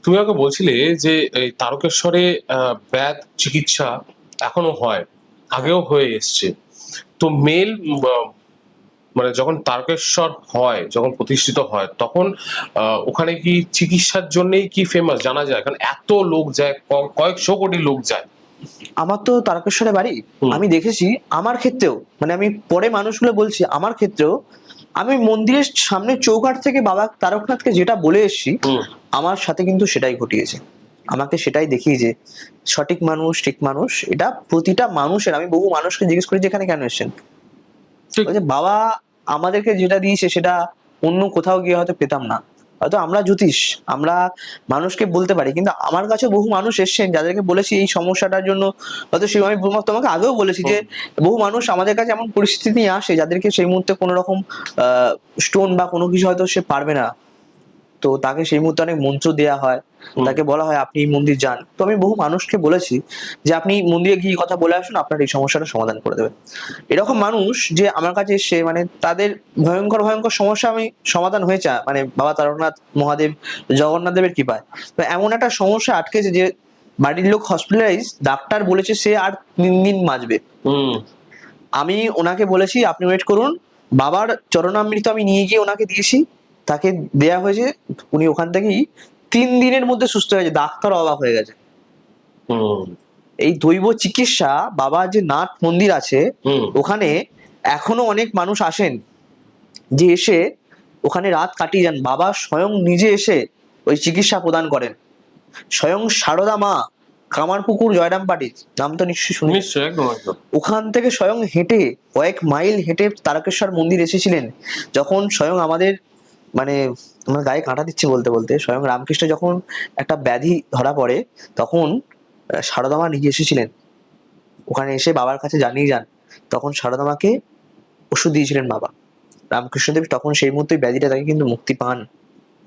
তুমি আমাকে বলছিলে যে এই তারকেশ্বরে ব্যাধ চিকিৎসা এখনো হয়, আগেও হয়ে এসছে। তো মেল মানে যখন তারকেশ্বর হয়, যখন প্রতিষ্ঠিত হয়, তখন ওখানে কি চিকিৎসার জন্যই কি ফেমাস জানা যায়? কারণ এত লোক যায়, কয়েকশো কোটি লোক যায়। আমার তো তারকেশ্বরে বাড়ি। হুম। আমি দেখেছি আমার ক্ষেত্রেও, মানে আমি পরে মানুষগুলো বলছি, আমার ক্ষেত্রেও আমি মন্দিরের সামনে চৌকাঠ থেকে বাবা তারকনাথকে যেটা বলে এসেছি, হুম। আমার সাথে কিন্তু সেটাই ঘটিয়েছে। আমাকে সেটাই দেখিয়েছে সঠিক মানুষ, ঠিক মানুষ। এটা প্রতিটা মানুষের, আমি বহু মানুষকে জিজ্ঞেস করি যে এখানে কেন এসেছেন, ঠিক। বলছে বাবা আমাদেরকে যেটা দিয়েছে সেটা অন্য কোথাও গিয়ে হয়তো পেতাম না। হয়তো আমরা জ্যোতিষ, আমরা মানুষকে বলতে পারি, কিন্তু আমার কাছে বহু মানুষ এসেছেন যাদেরকে বলেছি এই সমস্যাটার জন্য, হয়তো সেই আমি তোমাকে আগেও বলেছি যে বহু মানুষ আমাদের কাছে এমন পরিস্থিতি নিয়ে আসে যাদেরকে সেই মুহূর্তে কোনো রকম স্টোন বা কোনো কিছু হয়তো সে পারবে না, তো তাকে সেই মুহূর্তে অনেক মন্ত্র দেওয়া হয়, তাকে বলা হয় আপনি এই মন্দির যান। তো আমি বহু মানুষকে বলেছি যে আপনি মন্দিরে গিয়ে কথা বলে আসুন, আপনার এই সমস্যাটা সমাধান করে দেবে। এরকম মানুষ যে আমার কাছে এসে, মানে তাদের ভয়ঙ্কর ভয়ঙ্কর সমস্যা আমি সমাধান হয়েছে, মানে বাবা তারকনাথ মহাদেব, জগন্নাথ দেবের কৃপায়। তো এমন একটা সমস্যা আটকেছে যে বাড়ির লোক হসপিটালাইজ, ডাক্তার বলেছে সে আর 3 দিন বাঁচবে। হুম। আমি ওনাকে বলেছি আপনি ওয়েট করুন, বাবার চরণামৃত আমি নিয়ে গিয়ে ওনাকে দিয়েছি, তাকে দেয়া হয়েছে, উনি ওখান থেকেই 3 দিনের মধ্যে সুস্থ হয়েছে। ডাক্তার অবাক হয়ে গেছে। হুম। এই দৈব চিকিৎসা, বাবার যে নাথ মন্দির আছে হুম। ওখানে এখনো অনেক মানুষ আসেন, যে এসে ওখানে রাত কাটিয়ে যান। বাবা স্বয়ং নিজে এসে ওই চিকিৎসা প্রদান করেন। স্বয়ং সারদা মা, কামারপুকুর জয়রামবাটির নাম তো নিশ্চয়ই শুনে, নিশ্চয়, একদম একদম। ওখান থেকে স্বয়ং হেঁটে, কয়েক মাইল হেঁটে তারকেশ্বর মন্দির এসেছিলেন। যখন স্বয়ং আমাদের, মানে আমার গায়ে কাঁটা দিচ্ছে বলতে বলতে, স্বয়ং রামকৃষ্ণ যখন একটা ব্যাধি ধরা পড়ে, তখন সারদা মা নিজে এসেছিলেন ওখানে, এসে বাবার কাছে জানিয়ে যান। তখন সারদা মাকে ওষুধ দিয়েছিলেন বাবা রামকৃষ্ণদেব, তখন সেই মুহূর্তে ব্যাধিটা তাকে কিন্তু মুক্তি পান।